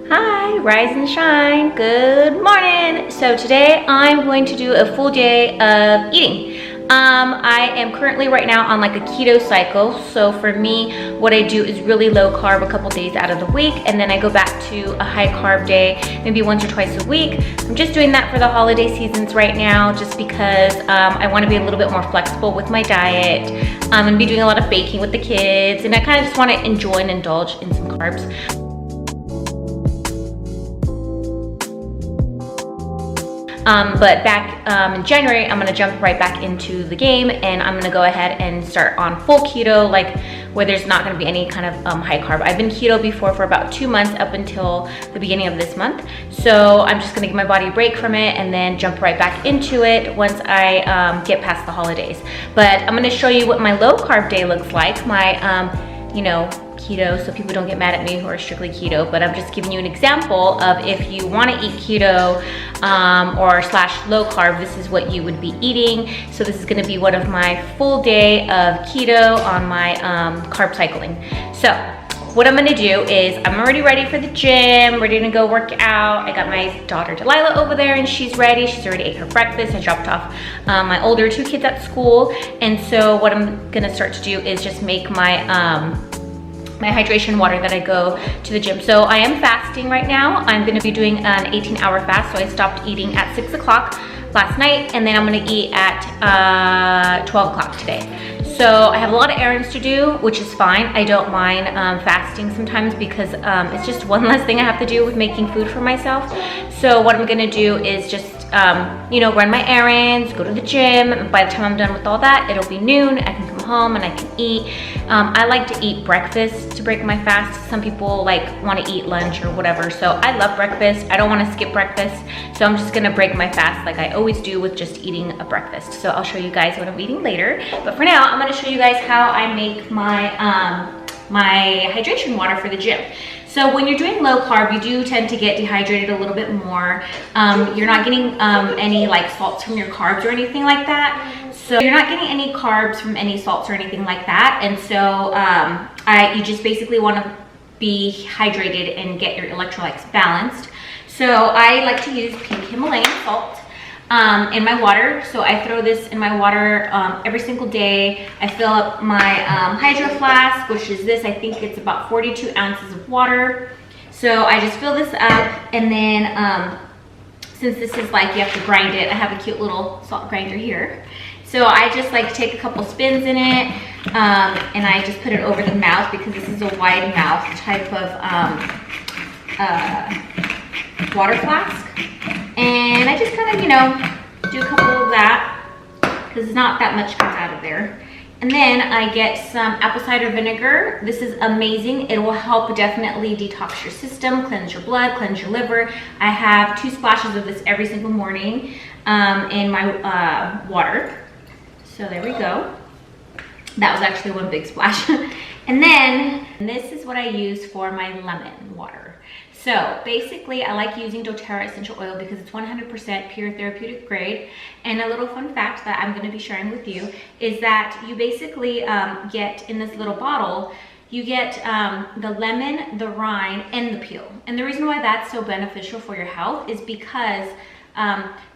Hi, rise and shine. Good morning. So today I'm going to do a full day of eating. I am currently right now on like a keto cycle. So for me, what I do is really low carb a couple days out of the week, and then I go back to a high carb day, maybe once or twice a week. I'm just doing that for the holiday seasons right now, just because I want to be a little bit more flexible with my diet. I'm gonna be doing a lot of baking with the kids, and I kind of just want to enjoy and indulge in some carbs. But back in January, I'm gonna jump right back into the game, and I'm gonna go ahead and start on full keto, like where there's not gonna be any kind of high carb. I've been keto before for about 2 months up until the beginning of this month. So I'm just gonna give my body a break from it and then jump right back into it once I get past the holidays. But I'm gonna show you what my low carb day looks like, my keto, so people don't get mad at me who are strictly keto, but I'm just giving you an example of if you want to eat keto or / low carb, this is what you would be eating. So this is going to be one of my full day of keto on my carb cycling. So what I'm going to do is I'm already ready for the gym, ready to go work out. I got my daughter Delilah over there and she's ready. She's already ate her breakfast. I dropped off my older 2 kids at school, and so what I'm going to start to do is just make my my hydration water that I go to the gym. So I am fasting right now. I'm gonna be doing an 18-hour fast. So I stopped eating at 6 o'clock last night, and then I'm gonna eat at 12 o'clock today. So I have a lot of errands to do, which is fine. I don't mind fasting sometimes because it's just one less thing I have to do with making food for myself. So what I'm gonna do is just run my errands, go to the gym. By the time I'm done with all that, it'll be noon. I can come home and I can eat. I like to eat breakfast to break my fast. Some people want to eat lunch or whatever. So I love breakfast. I don't want to skip breakfast. So I'm just gonna break my fast like I always do with just eating a breakfast. So I'll show you guys what I'm eating later. But for now, I'm gonna show you guys how I make my my hydration water for the gym. So when you're doing low carb, you do tend to get dehydrated a little bit more. You're not getting any salts from your carbs or anything like that. So you're not getting any carbs from any salts or anything like that. And so you just basically want to be hydrated and get your electrolytes balanced. So I like to use pink Himalayan salt in my water. So I throw this in my water every single day. I fill up my hydro flask, which is this. I think it's about 42 ounces of water. So I just fill this up, and then since this is you have to grind it, I have a cute little salt grinder here. So I just take a couple spins in it, and I just put it over the mouth because this is a wide mouth type of water flask. And I just kind of, do a couple of that because not that much comes out of there. And then I get some apple cider vinegar. This is amazing. It will help definitely detox your system, cleanse your blood, cleanse your liver. I have 2 splashes of this every single morning in my water. So there we go. That was actually one big splash. And then this is what I use for my lemon water. So basically I like using doTERRA essential oil because it's 100% pure therapeutic grade. And a little fun fact that I'm going to be sharing with you is that you basically get in this little bottle, you get the lemon, the rind, and the peel. And the reason why that's so beneficial for your health is because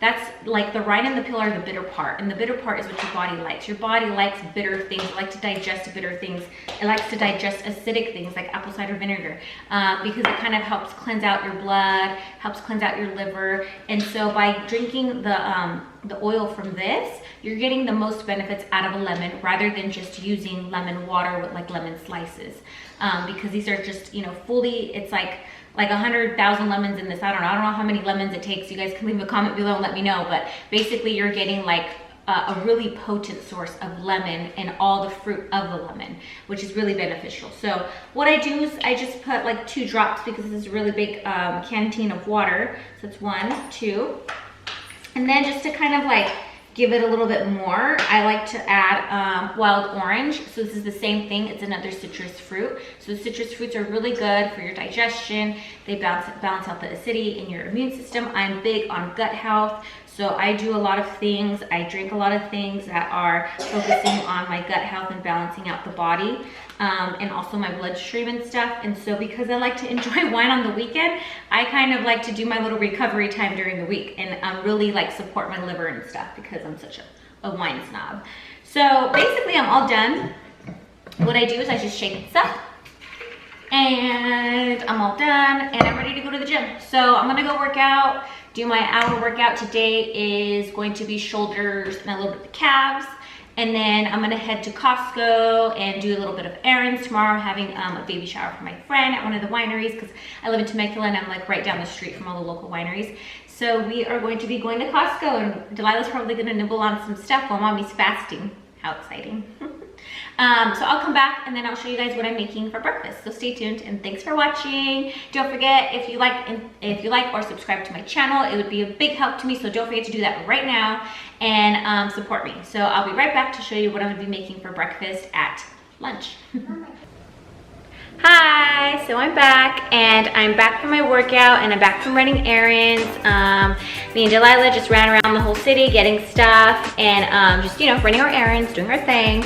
that's the rind and the peel are the bitter part, and the bitter part is what your body likes. Your body likes bitter things. It likes to digest bitter things. It likes to digest acidic things like apple cider vinegar because it kind of helps cleanse out your blood, helps cleanse out your liver. And so by drinking the oil from this, you're getting the most benefits out of a lemon rather than just using lemon water with lemon slices because these are just fully, it's like 100,000 lemons in this. I don't know how many lemons it takes. You guys can leave a comment below and let me know, but basically you're getting a really potent source of lemon and all the fruit of the lemon, which is really beneficial. So what I do is I just put 2 drops because this is a really big canteen of water. So it's 1, 2, and then just to kind of give it a little bit more, I like to add wild orange. So this is the same thing. It's another citrus fruit. So citrus fruits are really good for your digestion. They balance out the acidity in your immune system. I'm big on gut health. So I do a lot of things. I drink a lot of things that are focusing on my gut health and balancing out the body. And also my bloodstream and stuff. And so because I like to enjoy wine on the weekend, I kind of like to do my little recovery time during the week and really like support my liver and stuff because I'm such a wine snob. So basically I'm all done. What I do is I just shake this up and I'm all done and I'm ready to go to the gym. So I'm gonna go work out, do my hour workout. Today is going to be shoulders and a little bit of calves. And then I'm gonna head to Costco and do a little bit of errands. Tomorrow I'm having a baby shower for my friend at one of the wineries because I live in Temecula and I'm like right down the street from all the local wineries. So we are going to be going to Costco and Delilah's probably gonna nibble on some stuff while mommy's fasting. How exciting. So I'll come back and then I'll show you guys what I'm making for breakfast. So stay tuned and thanks for watching. Don't forget, if you like or subscribe to my channel, it would be a big help to me. So don't forget to do that right now and support me. So I'll be right back to show you what I'm gonna be making for breakfast at lunch. Hi, so I'm back and I'm back from my workout and I'm back from running errands. Me and Delilah just ran around the whole city getting stuff and just, you know, running our errands, doing our thing.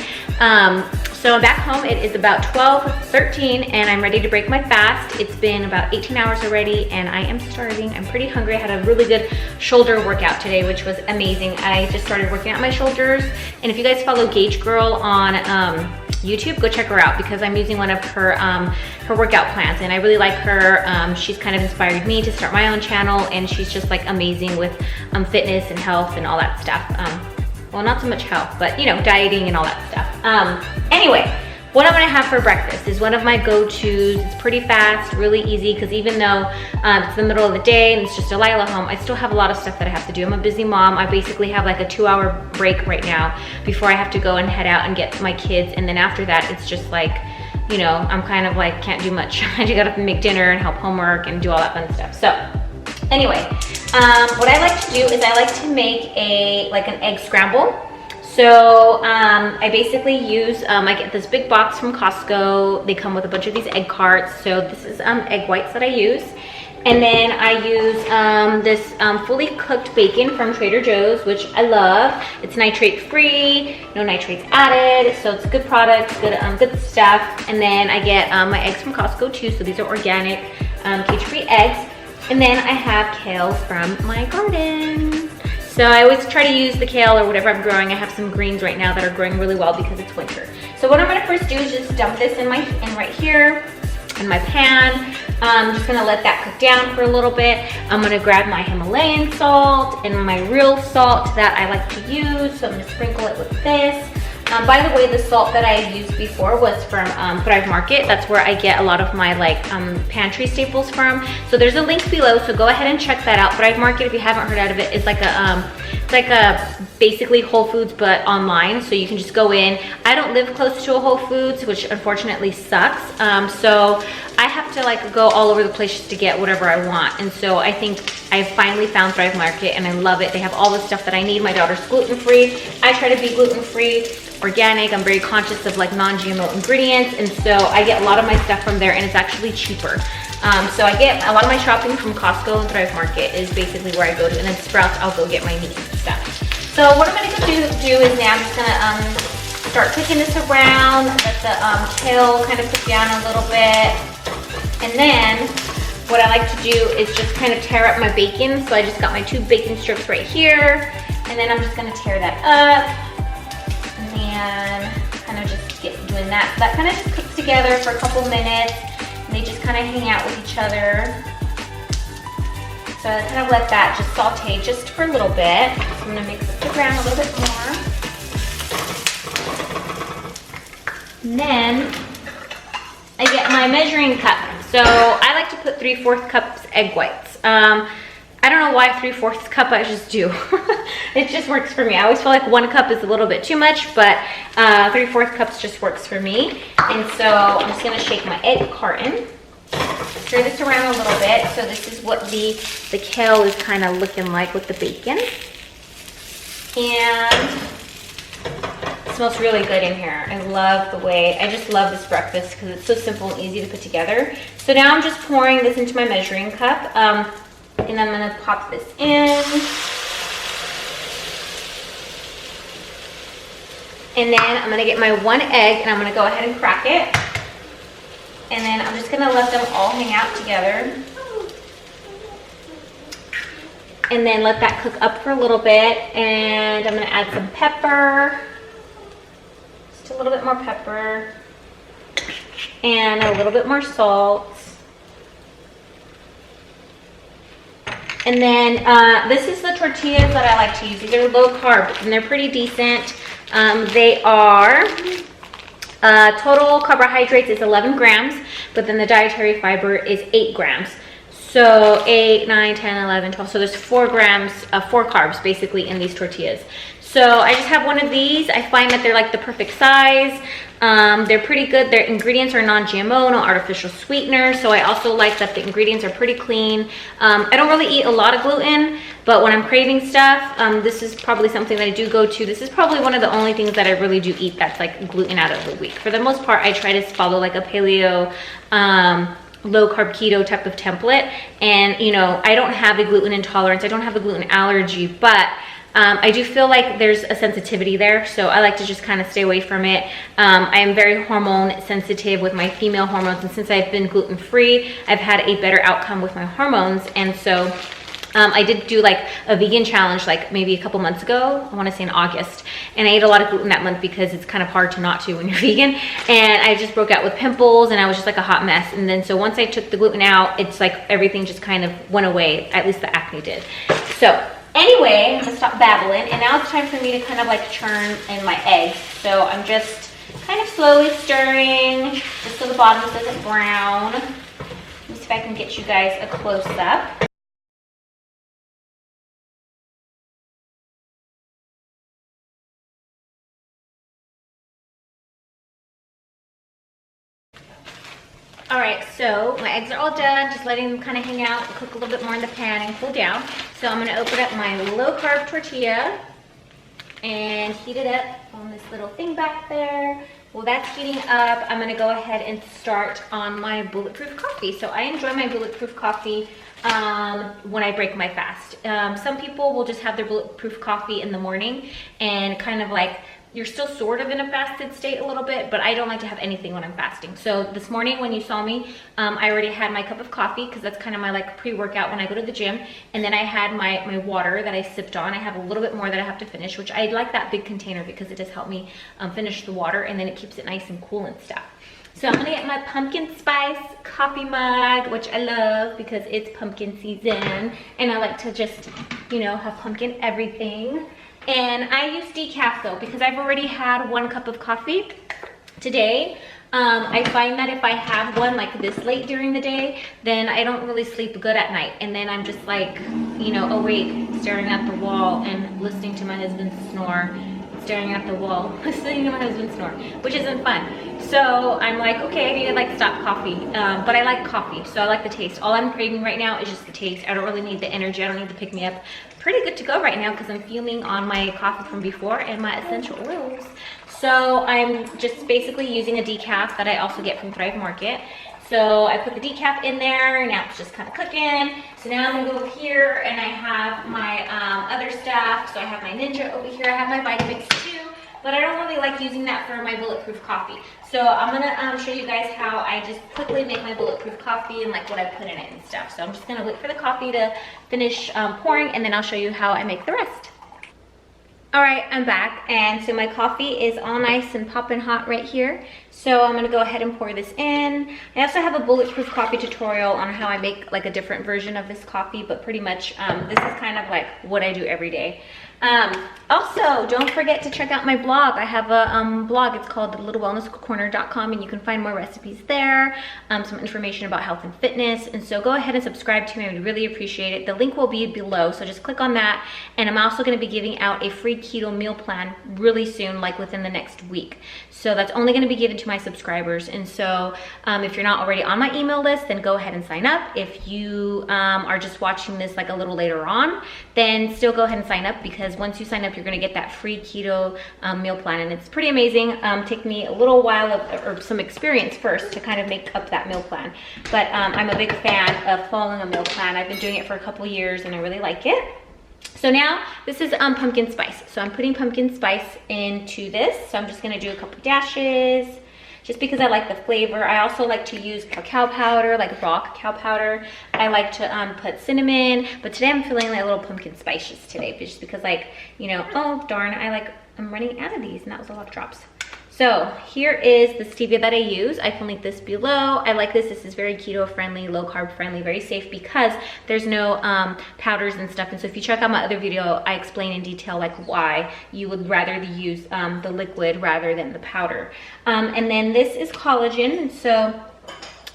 So I'm back home. It is about 12:13 and I'm ready to break my fast. It's been about 18 hours already and I am starving. I'm pretty hungry. I had a really good shoulder workout today, which was amazing. I just started working out my shoulders. And if you guys follow Gage Girl on YouTube, go check her out because I'm using one of her her workout plans and I really like her. She's kind of inspired me to start my own channel and she's just like amazing with fitness and health and all that stuff. Well, not so much health, but you know, dieting and all that stuff. Anyway, what I'm gonna have for breakfast is one of my go-tos. It's pretty fast, really easy, because even though it's the middle of the day and it's just Delilah home, I still have a lot of stuff that I have to do. I'm a busy mom. I basically have like a 2-hour break right now before I have to go and head out and get my kids. And then after that, it's just like, you know, I'm kind of like, can't do much. I just gotta make dinner and help homework and do all that fun stuff. So anyway, what I like to do is I like to make an egg scramble. So I basically use, I get this big box from Costco. They come with a bunch of these egg carts. So this is egg whites that I use. And then I use this fully cooked bacon from Trader Joe's, which I love. It's nitrate free, no nitrates added. So it's a good product, good stuff. And then I get my eggs from Costco too. So these are organic, cage-free eggs. And then I have kale from my garden. So I always try to use the kale or whatever I'm growing. I have some greens right now that are growing really well because it's winter. So what I'm gonna first do is just dump this in right here in my pan. I'm just gonna let that cook down for a little bit. I'm gonna grab my Himalayan salt and my real salt that I like to use. So I'm gonna sprinkle it with this. By the way, the salt that I used before was from Thrive Market. That's where I get a lot of my pantry staples from. So there's a link below, so go ahead and check that out. Thrive Market, if you haven't heard of it, is like a basically Whole Foods but online. So you can just go in. I don't live close to a Whole Foods, which unfortunately sucks. So I have to go all over the place just to get whatever I want. And so I think I finally found Thrive Market and I love it. They have all the stuff that I need. My daughter's gluten-free. I try to be gluten-free, organic. I'm very conscious of non-GMO ingredients. And so I get a lot of my stuff from there and it's actually cheaper. So I get a lot of my shopping from Costco and Thrive Market is basically where I go to. And then Sprouts, I'll go get my meat and stuff. So what I'm gonna do is now I'm just gonna start cooking this around, let the kale kind of cook down a little bit. And then what I like to do is just kind of tear up my bacon. So I just got my 2 bacon strips right here. And then I'm just gonna tear that up and kind of just get doing that. So that kind of just cooks together for a couple minutes and they just kind of hang out with each other. So I kind of let that just saute just for a little bit. So I'm gonna mix it around a little bit more. And then I get my measuring cup. So I like to put 3/4 cups egg whites. I don't know why 3/4 cup, I just do. It just works for me. I always feel like 1 cup is a little bit too much, but 3/4 cups just works for me. And so I'm just gonna shake my egg carton. Stir this around a little bit. So this is what the kale is kind of looking like with the bacon. And it smells really good in here. I love the way, I just love this breakfast because it's so simple and easy to put together. So now I'm just pouring this into my measuring cup. And I'm gonna pop this in. And then I'm gonna get my 1 egg and I'm gonna go ahead and crack it. And then I'm just gonna let them all hang out together. and then let that cook up for a little bit. And I'm gonna add some pepper, just a little bit more pepper, and a little bit more salt. And then this is the tortillas that I like to use. These are low carb and they're pretty decent. They are total carbohydrates is 11 grams, but then the dietary fiber is 8 grams. So 8, 9, 10, 11, 12. So there's 4 grams, 4 carbs basically in these tortillas. So I just have one of these. I find that they're like the perfect size. They're pretty good. Their ingredients are non-GMO, no artificial sweeteners. So I also like that the ingredients are pretty clean. I don't really eat a lot of gluten, but when I'm craving stuff, this is probably something that I do go to. This is probably one of the only things that I really do eat that's like gluten out of the week. For the most part, I try to follow like a paleo, low carb keto type of template. And you know, I don't have a gluten intolerance. I don't have a gluten allergy, but I do feel like there's a sensitivity there, so I like to just kind of stay away from it. I am very hormone sensitive with my female hormones, and since I've been gluten-free, I've had a better outcome with my hormones. And so I did do like a vegan challenge like maybe a couple months ago, I want to say in August, and I ate a lot of gluten that month because it's kind of hard to not to when you're vegan. And I just broke out with pimples and I was just like a hot mess. And then so once I took the gluten out, it's like everything just kind of went away, at least the acne did. So anyway, I'm gonna stop babbling, and now it's time for me to kind of like churn in my eggs. So I'm just kind of slowly stirring just so the bottom doesn't brown. Let me see if I can get you guys a close up. All right, so my eggs are all done, just letting them kind of hang out and cook a little bit more in the pan and cool down. So I'm gonna open up my low carb tortilla and heat it up on this little thing back there. Well, that's heating up. I'm gonna go ahead and start on my bulletproof coffee. So I enjoy my bulletproof coffee when I break my fast. Some people will just have their bulletproof coffee in the morning and kind of like, you're still sort of in a fasted state a little bit, but I don't like to have anything when I'm fasting. So this morning when you saw me, I already had my cup of coffee because that's kind of my like pre-workout when I go to the gym. And then I had my water that I sipped on. I have a little bit more that I have to finish, which I like that big container because it does help me finish the water, and then it keeps it nice and cool and stuff. So I'm gonna get my pumpkin spice coffee mug, which I love because it's pumpkin season. And I like to just, you know, have pumpkin everything. And I use decaf though, because I've already had 1 cup of coffee today. I find that if I have one like this late during the day, then I don't really sleep good at night. And then I'm just like, you know, awake, staring at the wall and listening to my husband snore, staring at the wall, listening to my husband snore, which isn't fun. So I'm like, okay, I need to like stop coffee. But I like coffee, so I like the taste. All I'm craving right now is just the taste. I don't really need the energy. I don't need to pick me up. Pretty good to go right now because I'm feeling on my coffee from before and my essential oils. So I'm just basically using a decaf that I also get from Thrive Market. So I put the decaf in there, now it's just kind of cooking. So now I'm gonna go over here and I have my other stuff. So I have my Ninja over here, I have my Vitamix too, but I don't really like using that for my bulletproof coffee. So I'm gonna show you guys how I just quickly make my bulletproof coffee and like what I put in it and stuff. So I'm just gonna wait for the coffee to finish pouring, and then I'll show you how I make the rest. All right, I'm back, and so my coffee is all nice and popping hot right here. So I'm gonna go ahead and pour this in. I also have a bulletproof coffee tutorial on how I make like a different version of this coffee, but pretty much this is kind of like what I do every day. Also, don't forget to check out my blog. I have a blog. It's called littlewellnesscorner.com, and you can find more recipes there, some information about health and fitness. And so go ahead and subscribe to me. I would really appreciate it. The link will be below, so just click on that. And I'm also going to be giving out a free keto meal plan really soon, like within the next week. So that's only going to be given to my subscribers. And so if you're not already on my email list, then go ahead and sign up. If you are just watching this like a little later on, then still go ahead and sign up, because once you sign up, you're going to get that free keto meal plan, and it's pretty amazing. Take me a little while or some experience first to kind of make up that meal plan, but I'm a big fan of following a meal plan. I've been doing it for a couple years and I really like it. So now this is pumpkin spice. So I'm putting pumpkin spice into this. So I'm just going to do a couple dashes. just because I like the flavor. I also like to use cacao powder, like raw cacao powder. I like to put cinnamon, but today I'm feeling like a little pumpkin spices today, just because like, you know, oh darn, I'm running out of these, and that was a lot of drops. So here is the stevia that I use. I can link this below. I like this. This is very keto friendly, low carb friendly, very safe because there's no powders and stuff. And so if you check out my other video, I explain in detail like why you would rather use the liquid rather than the powder. And then this is collagen. And so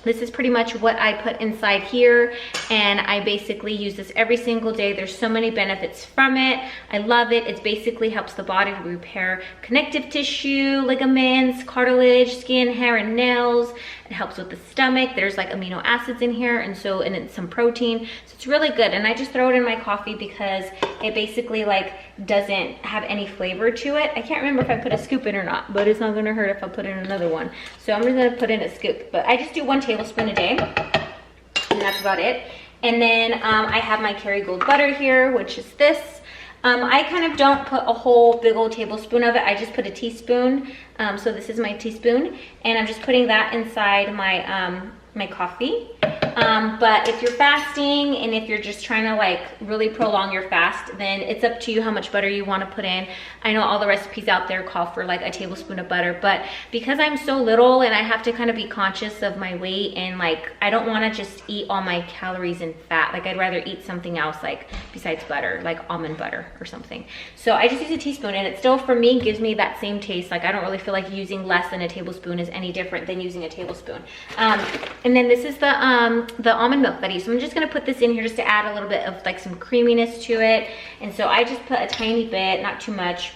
this is pretty much what I put inside here, and I basically use this every single day. There's so many benefits from it. I love it. It basically helps the body to repair connective tissue, ligaments, cartilage, skin, hair, and nails. It helps with the stomach. There's like amino acids in here, and it's some protein. So it's really good, and I just throw it in my coffee because it basically like doesn't have any flavor to it. I can't remember if I put a scoop in or not, but it's not gonna hurt if I put in another one. So I'm just gonna put in a scoop, but I just do 1 tablespoon a day, and that's about it. And then I have my Kerrygold butter here, which is this. I kind of don't put a whole big old tablespoon of it. I just put a teaspoon. So this is my teaspoon, and I'm just putting that inside my my coffee. But if you're fasting and if you're just trying to like really prolong your fast, then it's up to you how much butter you want to put in. I know all the recipes out there call for like a tablespoon of butter, but because I'm so little and I have to kind of be conscious of my weight, and like I don't want to just eat all my calories and fat. Like I'd rather eat something else like besides butter, like almond butter or something. So I just use a teaspoon, and it still for me gives me that same taste. Like I don't really feel like using less than a tablespoon is any different than using a tablespoon. And then this is the almond milk that I use. So I'm just gonna put this in here just to add a little bit of like some creaminess to it. And so I just put a tiny bit, not too much,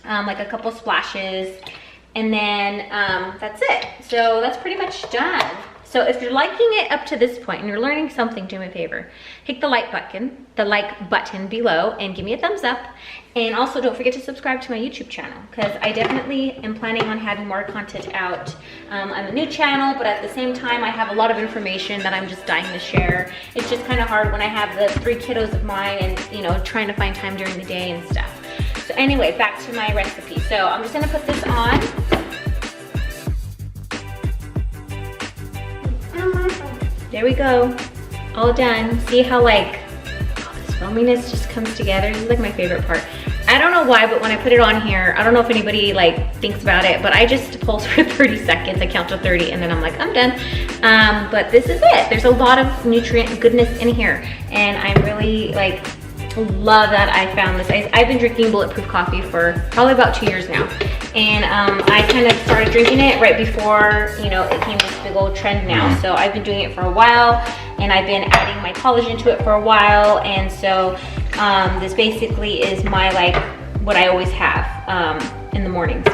like a couple splashes, and then that's it. So that's pretty much done. So if you're liking it up to this point and you're learning something, do me a favor, hit the like button below and give me a thumbs up. And also don't forget to subscribe to my YouTube channel, because I definitely am planning on having more content out. I'm a new channel, but at the same time, I have a lot of information that I'm just dying to share. It's just kind of hard when I have the 3 kiddos of mine and, you know, trying to find time during the day and stuff. So anyway, back to my recipe. So I'm just gonna put this on. There we go, all done. See how like all this foaminess just comes together? This is like my favorite part. I don't know why, but when I put it on here, I don't know if anybody like thinks about it, but I just pulse for 30 seconds. I count to 30 and then I'm like, I'm done. But this is it. There's a lot of nutrient goodness in here, and I really like love that I found this. I've been drinking bulletproof coffee for probably about 2 years now. And I kind of started drinking it right before, you know, it came this big old trend now. So I've been doing it for a while, and I've been adding my collagen to it for a while. And so this basically is my, like, what I always have in the mornings,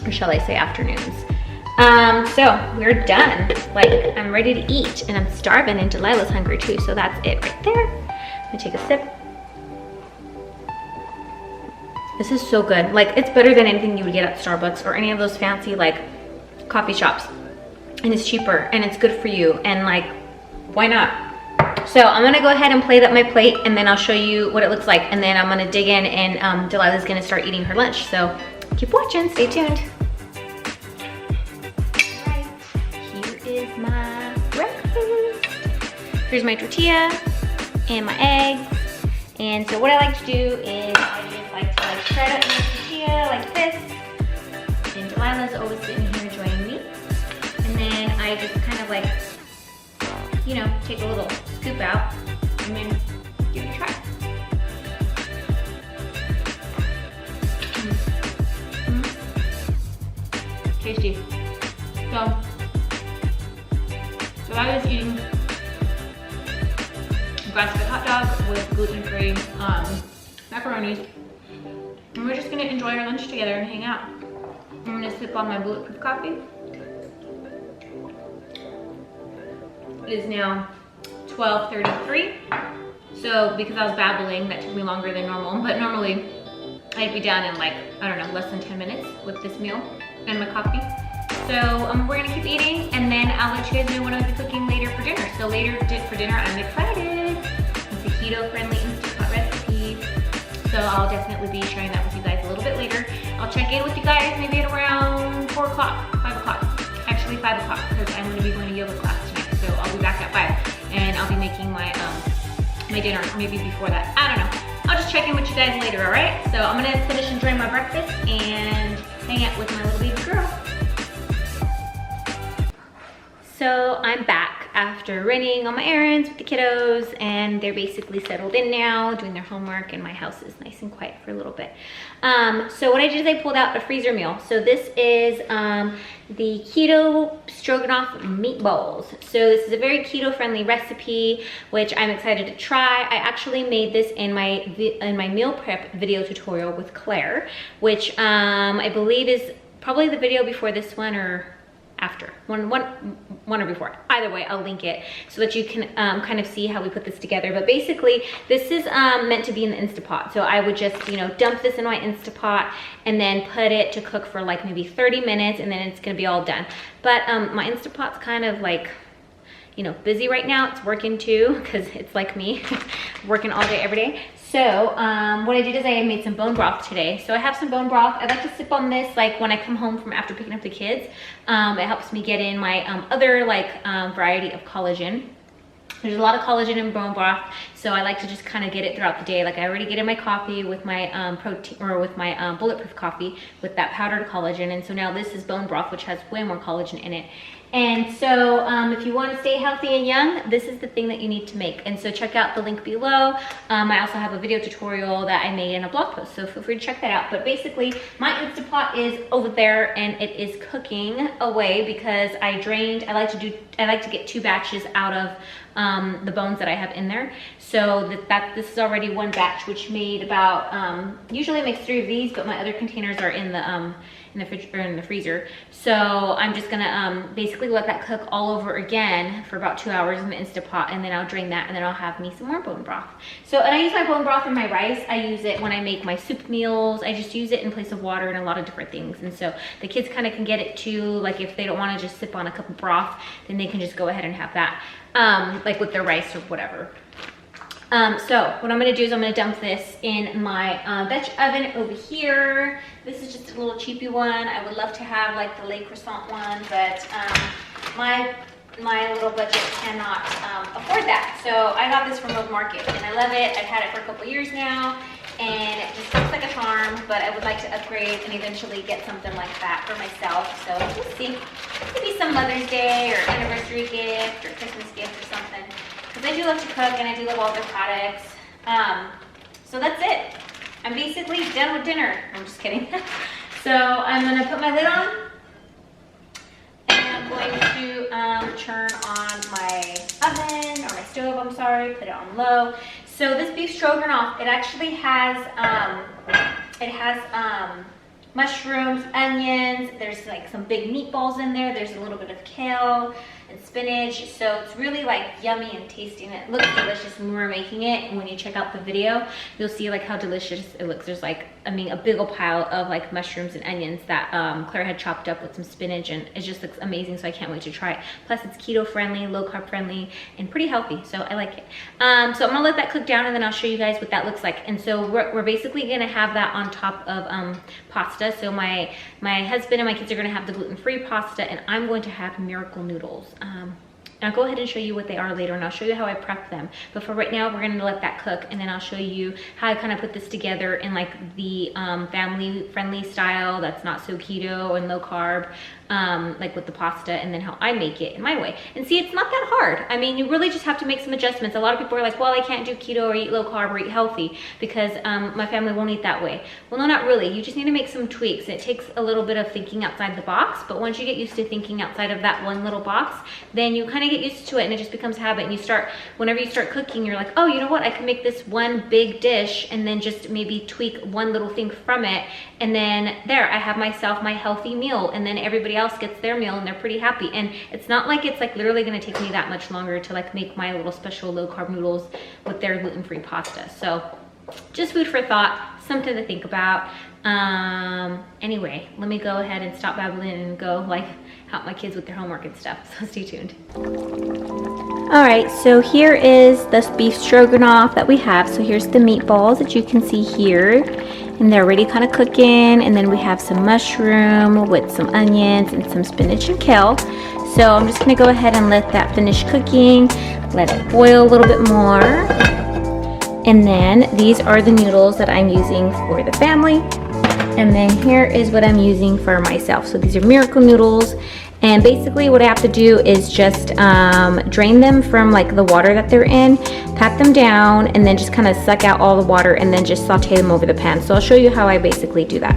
or shall I say afternoons. So we're done. Like, I'm ready to eat, and I'm starving, and Delilah's hungry too. So that's it right there. I'm gonna take a sip. This is so good. Like, it's better than anything you would get at Starbucks or any of those fancy like coffee shops. And it's cheaper, and it's good for you, and like, why not? So I'm gonna go ahead and plate up my plate, and then I'll show you what it looks like, and then I'm gonna dig in, and Delilah's gonna start eating her lunch. So keep watching, stay tuned. All right, here is my breakfast. Here's my tortilla and my eggs. And so what I like to do is I just like to like shred up my tortilla like this. And Delilah's always sitting here joining me. And then I just kind of like, you know, take a little scoop out and then give it a try. Tasty. So Delilah's eating grass-fed hot dog with gluten-free macaronis, and we're just gonna enjoy our lunch together and hang out. I'm gonna sip on my bulletproof coffee. It is now 12:33, so because I was babbling, that took me longer than normal, but normally I'd be done in like, I don't know, less than 10 minutes with this meal and my coffee. So we're gonna keep eating, and then I'll let you guys know what I'll be cooking later for dinner. So later for dinner, I'm excited. It's a keto-friendly Instant Pot recipe. So I'll definitely be sharing that with you guys a little bit later. I'll check in with you guys maybe at around 4 o'clock, 5 o'clock. actually 5 o'clock because I'm gonna be going to yoga class tonight. So I'll be back at 5 and I'll be making my my dinner maybe before that. I don't know. I'll just check in with you guys later, all right? So I'm gonna finish enjoying my breakfast and hang out with my little baby girl. So I'm back after running on my errands with the kiddos, and they're basically settled in now, doing their homework, and my house is nice and quiet for a little bit. So what I did is I pulled out a freezer meal. So this is the Keto Stroganoff meatballs. So this is a very keto-friendly recipe, which I'm excited to try. I actually made this in my meal prep video tutorial with Claire, which I believe is probably the video before this one or after, one or before. Either way, I'll link it so that you can kind of see how we put this together. But basically, this is meant to be in the Instapot. So I would just, you know, dump this in my Instapot and then put it to cook for like maybe 30 minutes, and then it's gonna be all done. But my Instapot's kind of like, you know, busy right now. It's working too, because it's like me, working all day, every day. So what I did is I made some bone broth today. So I have some bone broth. I like to sip on this like when I come home from after picking up the kids. It helps me get in my other like variety of collagen. There's a lot of collagen in bone broth, so I like to just kind of get it throughout the day. Like I already get in my coffee with my protein, or with my bulletproof coffee with that powdered collagen. And so now this is bone broth, which has way more collagen in it. And so if you want to stay healthy and young, this is the thing that you need to make. And so check out the link below. I also have a video tutorial that I made in a blog post, so feel free to check that out. But basically, my Instapot is over there and it is cooking away because I drained. I like to get 2 batches out of the bones that I have in there. So this is already 1 batch, which made about usually it makes 3 of these, but my other containers are in the fridge or in the freezer. So I'm just gonna basically let that cook all over again for about 2 hours in the Instapot, and then I'll drain that, and then I'll have me some more bone broth. So, and I use my bone broth in my rice. I use it when I make my soup meals. I just use it in place of water and a lot of different things. And so the kids kind of can get it too. Like if they don't want to just sip on a cup of broth, then they can just go ahead and have that, like with their rice or whatever. So what I'm gonna do is I'm gonna dump this in my veg oven over here. This is just a little cheapy one. I would love to have like the Le Croissant one, but my little budget cannot afford that. So I got this from Road Market and I love it. I've had it for a couple years now and it just looks like a charm, but I would like to upgrade and eventually get something like that for myself. So we'll see. Maybe some Mother's Day or anniversary gift or Christmas gift or something. Because I do love to cook and I do love all their products. So that's it. I'm basically done with dinner. I'm just kidding. So I'm gonna put my lid on and I'm going to turn on my oven, or my stove, I'm sorry, put it on low. So this beef stroganoff, it actually has, mushrooms, onions, there's like some big meatballs in there, there's a little bit of kale and spinach, so it's really like yummy and tasty, and it looks delicious when we were making it. And when you check out the video, you'll see like how delicious it looks. There's like, I mean, a big old pile of like mushrooms and onions that Claire had chopped up with some spinach, and it just looks amazing, so I can't wait to try it. Plus it's keto friendly, low carb friendly, and pretty healthy, so I like it. So I'm gonna let that cook down and then I'll show you guys what that looks like. And so we're basically gonna have that on top of pasta. So my husband and my kids are gonna have the gluten-free pasta, and I'm going to have miracle noodles. I'll go ahead and show you what they are later, and I'll show you how I prep them. But for right now, we're gonna let that cook, and then I'll show you how I kind of put this together in like the family-friendly style that's not so keto and low carb, like with the pasta, and then how I make it in my way. And see, it's not that hard. I mean, you really just have to make some adjustments. A lot of people are like, well, I can't do keto or eat low carb or eat healthy because my family won't eat that way. Well, no, not really. You just need to make some tweaks. It takes a little bit of thinking outside the box, but once you get used to thinking outside of that one little box, then you kind of get used to it and it just becomes habit. And you start, whenever you start cooking, you're like, oh, you know what? I can make this one big dish and then just maybe tweak one little thing from it. And then there, I have myself my healthy meal, and then everybody else gets their meal and they're pretty happy. And it's not like it's like literally gonna take me that much longer to like make my little special low carb noodles with their gluten-free pasta. So just food for thought, something to think about. Anyway, let me go ahead and stop babbling and go like help my kids with their homework and stuff, so stay tuned. All right, so here is the beef stroganoff that we have. So here's the meatballs that you can see here. and they're already kind of cooking. And then we have some mushroom with some onions and some spinach and kale. So I'm just gonna go ahead and let that finish cooking, let it boil a little bit more. And then these are the noodles that I'm using for the family. And then here is what I'm using for myself. So these are Miracle noodles. And basically what I have to do is just drain them from like the water that they're in, pat them down, and then just kind of suck out all the water and then just saute them over the pan. So I'll show you how I basically do that.